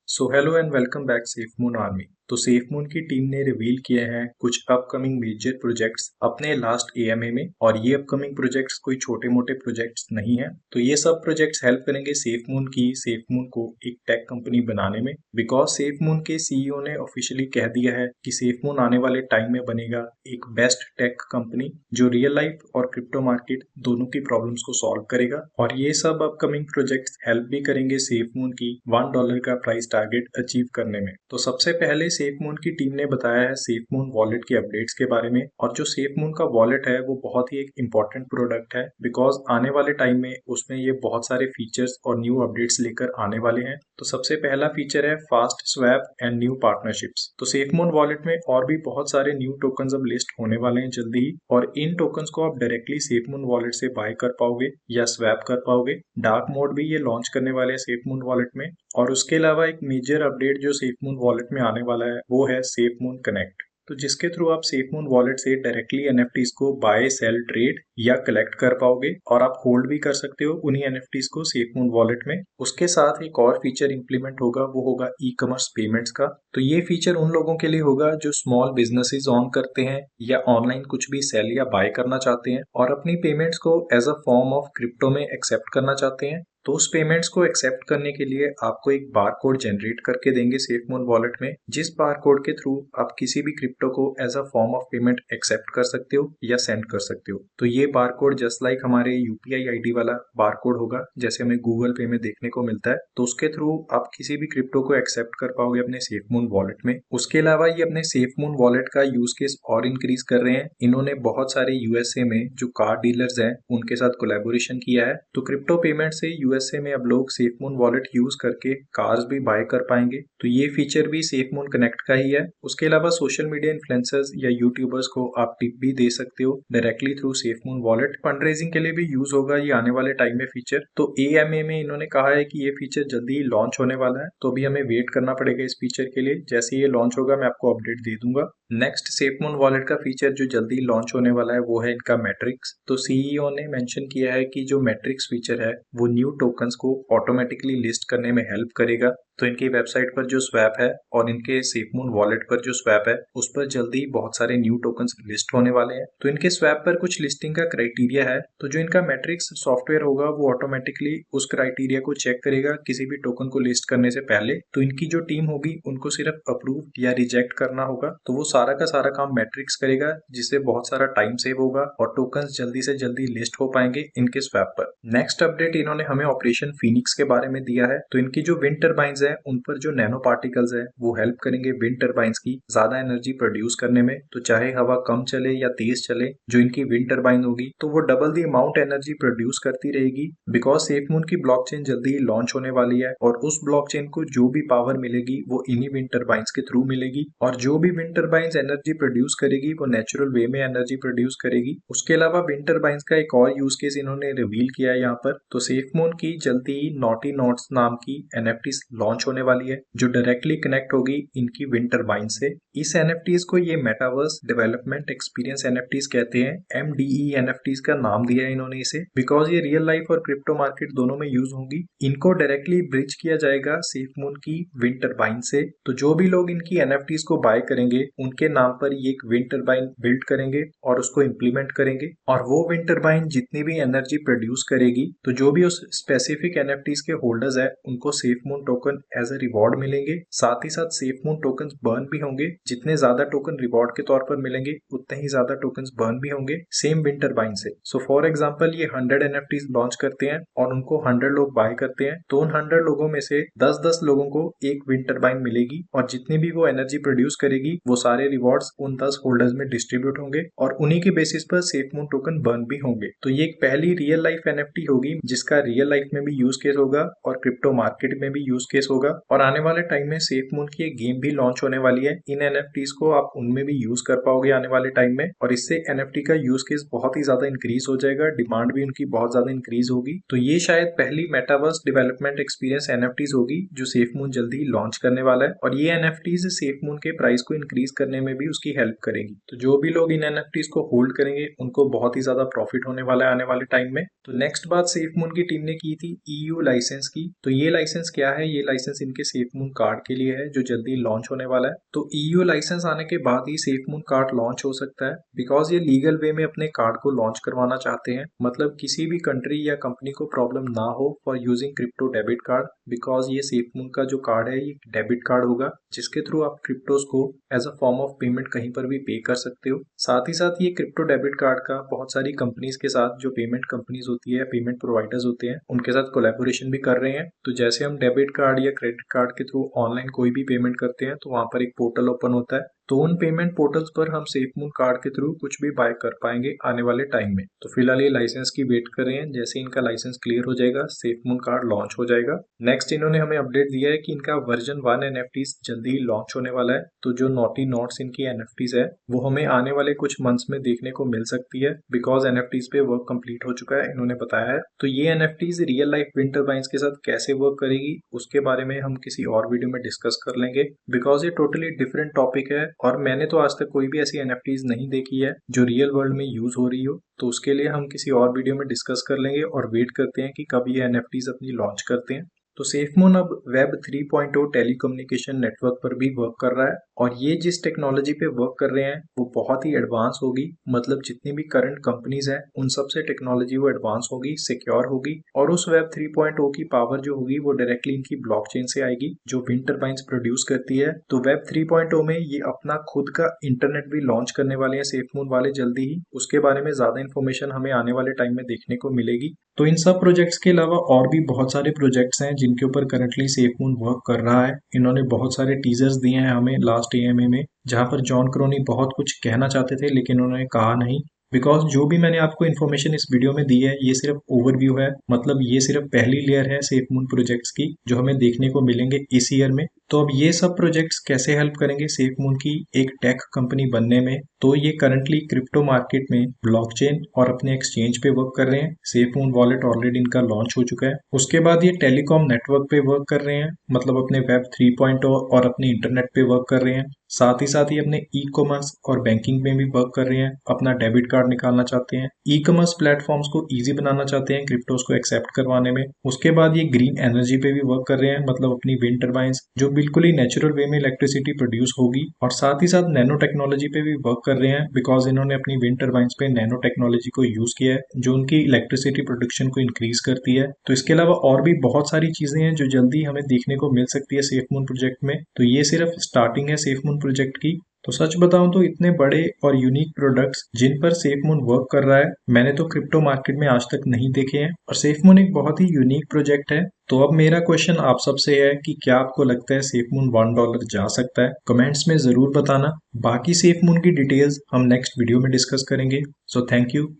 So hello and welcome back safe moon army. तो safe moon की team ने reveal किए हैं कुछ अपकमिंग मेजर प्रोजेक्ट्स अपने लास्ट एएमए में, और ये अपकमिंग प्रोजेक्ट्स कोई छोटे मोटे प्रोजेक्ट्स नहीं है। तो ये सब प्रोजेक्ट्स हेल्प करेंगे सेफ मून को एक टेक कंपनी बनाने में, बिकॉज सेफ मून के सीईओ ने ऑफिशियली कह दिया है कि सेफ मून आने वाले टाइम में बनेगा एक बेस्ट टेक कंपनी जो रियल लाइफ और क्रिप्टो मार्केट दोनों की प्रॉब्लम्स को सॉल्व करेगा। और ये सब अपकमिंग प्रोजेक्ट्स हेल्प भी करेंगे सेफ मून की $1 का प्राइस टारगेट अचीव करने में। तो सबसे पहले सेफ मून की टीम ने बताया है सेफ मून वॉलेट के अपडेट्स के बारे में। और जो सेफ मून का वॉलेट है वो बहुत ही एक इम्पोर्टेंट प्रोडक्ट है, बिकॉज आने वाले टाइम में उसमें ये बहुत सारे फीचर्स और न्यू अपडेट्स लेकर आने वाले हैं। तो सबसे पहला फीचर है fast swap and new partnerships. तो सेफ मून वॉलेट में और भी बहुत सारे न्यू टोकन्स अब लिस्ट होने वाले हैं जल्दी ही, और इन टोकन्स को आप डायरेक्टली सेफ मून वॉलेट से बाय कर पाओगे या स्वैप कर पाओगे। डार्क मोड भी ये लॉन्च करने वाले हैं सेफ मून वॉलेट में। और उसके अलावा एक मेजर अपडेट जो सेफ मून वॉलेट में आने वाला है वो है सेफ मून कनेक्ट। तो जिसके थ्रू आप सेफ मून वॉलेट से डायरेक्टली एनएफटीज को बाय सेल ट्रेड या कलेक्ट कर पाओगे, और आप होल्ड भी कर सकते हो उन्हीं एनएफटीज को सेफ मून वॉलेट में। उसके साथ एक और फीचर इंप्लीमेंट होगा, वो होगा ई कॉमर्स पेमेंट्स का। तो ये फीचर उन लोगों के लिए होगा जो स्मॉल बिजनेसेस ऑन करते हैं या ऑनलाइन कुछ भी सेल या बाय करना चाहते हैं और अपनी पेमेंट्स को as a form of crypto में एक्सेप्ट करना चाहते हैं। तो उस पेमेंट्स को एक्सेप्ट करने के लिए आपको एक बार कोड जनरेट करके देंगे सेफ मून वॉलेट में, जिस बार कोड के थ्रू आप किसी भी क्रिप्टो को as a form of payment accept कर सकते हो या सेंड कर सकते हो। तो ये बार कोड जस्ट लाइक हमारे यूपीआई आईडी वाला बार कोड होगा जैसे हमें गूगल पे में देखने को मिलता है। तो उसके थ्रू आप किसी भी क्रिप्टो को एक्सेप्ट कर पाओगे अपने सेफ मून वॉलेट में। उसके अलावा ये अपने सेफ मून वॉलेट का यूज केस और इंक्रीज कर रहे हैं। इन्होंने बहुत सारे यूएसए में जो कार डीलर्स हैं उनके साथ कोलैबोरेशन किया है। तो क्रिप्टो पेमेंट से यूएसए में अब लोग सेफ मून वॉलेट यूज करके कार्स भी बाय कर पाएंगे। तो ये फीचर भी सेफ मून कनेक्ट का ही है। उसके अलावा सोशल मीडिया इन्फ्लुएंसर्स या यूट्यूबर्स को आप टिप भी दे सकते हो directly through safe moon wallet. Fund raising के लिए भी यूज होगा ये आने वाले टाइम में फीचर। तो एएमए में इन्होंने कहा है कि ये फीचर जल्दी ही लॉन्च होने वाला है, तो अभी हमें वेट करना पड़ेगा इस फीचर के लिए। जैसे ये लॉन्च होगा मैं आपको अपडेट दे दूंगा। नेक्स्ट सेफ मून वॉलेट का फीचर जो जल्दी लॉन्च होने वाला है वो है इनका मैट्रिक्स। तो सीईओ ने मेंशन किया है कि जो मैट्रिक्स फीचर है वो न्यू टोकन्स को ऑटोमेटिकली लिस्ट करने में हेल्प करेगा। तो इनकी वेबसाइट पर जो स्वैप है और इनके सेफ मून वॉलेट पर जो स्वैप है उस पर जल्दी बहुत सारे न्यू टोकन्स लिस्ट होने वाले हैं। तो इनके स्वैप पर कुछ लिस्टिंग का क्राइटेरिया है। तो जो इनका मैट्रिक्स सॉफ्टवेयर होगा वो ऑटोमेटिकली उस क्राइटेरिया को चेक करेगा किसी भी टोकन को लिस्ट करने से पहले। तो इनकी जो टीम होगी उनको सिर्फ अप्रूव या रिजेक्ट करना होगा। तो वो सारा का सारा काम मैट्रिक्स करेगा, जिससे बहुत सारा टाइम सेव होगा और टोकन्स जल्दी से जल्दी लिस्ट हो पाएंगे इनके स्वैप पर। नेक्स्ट अपडेट इन्होंने हमें ऑपरेशन फिनिक्स के बारे में दिया है। तो इनकी जो विंड टर्बाइंस है उन पर जो नैनो पार्टिकल्स है वो हेल्प करेंगे विंड टर्बाइंस की ज्यादा एनर्जी प्रोड्यूस करने में। तो चाहे हवा कम चले या तेज चले, जो इनकी विंड टर्बाइन होगी तो वो double the amount energy produce करती रहेगी। बिकॉज सेफ मून की ब्लॉकचेन जल्दी ही लॉन्च होने वाली है और उस ब्लॉकचेन को जो भी पावर मिलेगी वो इन्हीं विंड टर्बाइंस के थ्रू मिलेगी। और जो भी विंड टर्बाइंस एनर्जी प्रोड्यूस करेगी वो नेचुरल वे में एनर्जी प्रोड्यूस करेगी। उसके अलावा विंड टर्बाइंस का एक और यूज केस इन्होंने रिवील किया है यहाँ पर। तो सेफ मून की जल्दी ही नॉटी नॉट्स नाम की एनएफटी लॉन्च होने वाली है जो डायरेक्टली कनेक्ट होगी इनकी विंड टर्बाइन से। इस एनएफटीज को ये मेटावर्स डेवलपमेंट एक्सपीरियंस एनएफटीज कहते हैं। एमडीई एनएफटीज का नाम दिया है इन्होंने इसे, बिकॉज ये रियल लाइफ और क्रिप्टो मार्केट दोनों में यूज होंगी। इनको डायरेक्टली ब्रिज किया जाएगा सेफ मून की विंड टर्बाइन से। तो जो भी लोग इनकी एनएफटीज को बाय करेंगे उनके नाम पर ये एक विंड टर्बाइन बिल्ड करेंगे और उसको इम्प्लीमेंट करेंगे। और वो विंड टर्बाइन जितनी भी एनर्जी प्रोड्यूस करेगी तो जो भी उस स्पेसिफिक एनएफटीज के होल्डर्स है उनको SafeMoon token as a reward मिलेंगे। साथ ही साथ सेफ मून टोकन्स बर्न भी होंगे। जितने ज्यादा टोकन रिवॉर्ड के तौर पर मिलेंगे उतने ही ज्यादा टोकन्स बर्न भी होंगे सेम विंड टर्बाइन से। सो फॉर एग्जांपल ये 100 एनएफटीज लॉन्च करते हैं और उनको 100 लोग बाय करते हैं, तो उन 100 लोगों में से 10-10 लोगों को एक विंड टर्बाइन मिलेगी और जितनी भी वो एनर्जी प्रोड्यूस करेगी वो सारे रिवॉर्ड्स उन 10 होल्डर्स में डिस्ट्रीब्यूट होंगे और उन्हीं के बेसिस पर सेफ मून टोकन बर्न भी होंगे। तो ये एक पहली रियल लाइफ एनएफटी होगी जिसका रियल लाइफ में भी यूज केस होगा और क्रिप्टो मार्केट में भी यूज केस होगा। और आने वाले टाइम में सेफ मून की एक गेम भी लॉन्च होने वाली है। इन एनएफटीज को आप उनमें भी यूज कर पाओगे आने वाले टाइम में, और इससे एनएफटी का यूज केस बहुत ही ज्यादा इंक्रीज हो जाएगा, डिमांड भी उनकी बहुत ज्यादा इंक्रीज होगी। तो ये शायद पहली मेटावर्स डेवलपमेंट एक्सपीरियंस एनएफटीज होगी जो सेफ मून जल्दी लॉन्च करने वाला है, और ये एनएफटीज सेफ मून के प्राइस को इंक्रीज करने में भी उसकी हेल्प करेगी। तो जो भी लोग इन एनएफटीज को होल्ड करेंगे उनको बहुत ही ज्यादा प्रॉफिट होने वाला है आने वाले टाइम में। तो नेक्स्ट बात सेफ मून की टीम ने की थी ईयू लाइसेंस की। तो ये लाइसेंस क्या है? ये लाइसेंस इनके SafeMoon कार्ड के लिए है जो जल्दी लॉन्च होने वाला है। तो EU लाइसेंस आने के बाद ही SafeMoon कार्ड लॉन्च हो सकता है, बिकॉज ये लीगल वे में अपने कार्ड को लॉन्च करवाना चाहते हैं। मतलब किसी भी कंट्री या कंपनी को प्रॉब्लम ना हो for using crypto debit card, because ये SafeMoon का जो कार्ड है ये डेबिट कार्ड होगा जिसके थ्रू आप क्रिप्टोज को as a form of payment कहीं पर भी पे कर सकते हो। साथ ही साथ ये क्रिप्टो डेबिट कार्ड का बहुत सारी कंपनीज के साथ, जो पेमेंट कंपनीज होती है, पेमेंट प्रोवाइडर्स होते हैं, उनके साथ कोलैबोरेशन भी कर रहे हैं। तो जैसे हम डेबिट कार्ड या क्रेडिट कार्ड के थ्रू ऑनलाइन कोई भी पेमेंट करते हैं तो वहां पर एक पोर्टल ओपन होता है, तो उन पेमेंट पोर्टल्स पर हम SafeMoon कार्ड के थ्रू कुछ भी बाय कर पाएंगे आने वाले टाइम में। तो फिलहाल ये लाइसेंस की वेट कर रहे हैं, जैसे इनका लाइसेंस क्लियर हो जाएगा SafeMoon कार्ड लॉन्च हो जाएगा। नेक्स्ट इन्होंने हमें अपडेट दिया है कि इनका वर्जन 1 NFTs जल्दी ही लॉन्च होने वाला है। तो जो नॉटी नॉट्स इनकी NFTs है वो हमें आने वाले कुछ मंथ्स में देखने को मिल सकती है, बिकॉज NFTs पे वर्क कंप्लीट हो चुका है, इन्होंने बताया है। तो ये NFTs real life wind turbines के साथ कैसे वर्क करेगी उसके बारे में हम किसी और वीडियो में डिस्कस कर लेंगे, बिकॉज ये टोटली डिफरेंट टॉपिक है और मैंने तो आज तक कोई भी ऐसी NFTs नहीं देखी है जो रियल वर्ल्ड में यूज हो रही हो। तो उसके लिए हम किसी और वीडियो में डिस्कस कर लेंगे और वेट करते हैं कि कब ये NFTs अपनी लॉन्च करते हैं। तो SafeMoon अब वेब 3.0 टेलीकम्युनिकेशन नेटवर्क पर भी वर्क कर रहा है और ये जिस टेक्नोलॉजी पे वर्क कर रहे हैं वो बहुत ही एडवांस होगी। मतलब जितनी भी करंट कंपनीज हैं उन सब से टेक्नोलॉजी वो एडवांस होगी, सिक्योर होगी, और उस वेब 3.0 की पावर जो होगी वो डायरेक्टली इनकी ब्लॉकचेन से आएगी जो विंड टर्बाइंस प्रोड्यूस करती है। तो वेब 3.0 में ये अपना खुद का इंटरनेट भी लॉन्च करने वाले हैं SafeMoon वाले जल्दी ही। उसके बारे में ज्यादा इन्फॉर्मेशन हमें आने वाले टाइम में देखने को मिलेगी। तो इन सब प्रोजेक्ट्स के अलावा और भी बहुत सारे प्रोजेक्ट्स हैं जिनके ऊपर करंटली SafeMoon वर्क कर रहा है। इन्होंने बहुत सारे टीजर्स दिए हैं हमें लास्ट AMA में, जहां पर जॉन क्रोनी बहुत कुछ कहना चाहते थे लेकिन उन्होंने कहा नहीं, बिकॉज जो भी मैंने आपको इन्फॉर्मेशन इस वीडियो में दी है ये सिर्फ ओवरव्यू है। मतलब ये सिर्फ पहली लेयर है SafeMoon प्रोजेक्ट्स की जो हमें देखने को मिलेंगे इस ईयर में। तो अब ये सब प्रोजेक्ट्स कैसे हेल्प करेंगे SafeMoon की एक टेक कंपनी बनने में, तो ये करंटली क्रिप्टो मार्केट में ब्लॉकचेन और अपने एक्सचेंज पे वर्क कर रहे हैं। SafeMoon वॉलेट ऑलरेडी इनका लॉन्च हो चुका है। उसके बाद ये टेलीकॉम नेटवर्क पे वर्क कर रहे हैं, मतलब अपने वेब 3.0 और अपने इंटरनेट पे वर्क कर रहे हैं। साथ ही अपने ई कॉमर्स और बैंकिंग में भी वर्क कर रहे हैं, अपना डेबिट कार्ड निकालना चाहते हैं, ई कॉमर्स प्लेटफॉर्म्स को इजी बनाना चाहते हैं क्रिप्टोस को एक्सेप्ट करवाने में। उसके बाद ये ग्रीन एनर्जी पे भी वर्क कर रहे हैं, मतलब अपनी विंड टर्बाइंस जो बिल्कुल ही नेचुरल वे में इलेक्ट्रिसिटी प्रोड्यूस होगी, और साथ ही साथ नैनो टेक्नोलॉजी पे भी वर्क कर रहे हैं, बिकॉज इन्होंने अपनी विंड टर्बाइंस पे नैनो टेक्नोलॉजी को यूज किया है जो उनकी इलेक्ट्रिसिटी प्रोडक्शन को इंक्रीज करती है। तो इसके अलावा और भी बहुत सारी चीजें हैं जो जल्दी हमें देखने को मिल सकती है SafeMoon प्रोजेक्ट में। तो ये सिर्फ स्टार्टिंग है SafeMoon प्रोजेक्ट की। तो सच बताऊं तो इतने बड़े और यूनिक प्रोडक्ट्स जिन पर SafeMoon वर्क कर रहा है मैंने तो क्रिप्टो मार्केट में आज तक नहीं देखे हैं, और SafeMoon एक बहुत ही यूनिक प्रोजेक्ट है। तो अब मेरा क्वेश्चन आप सबसे है कि क्या आपको लगता है SafeMoon $1 जा सकता है? कमेंट्स में जरूर बताना। बाकी SafeMoon की डिटेल्स हम नेक्स्ट वीडियो में डिस्कस करेंगे। So thank you.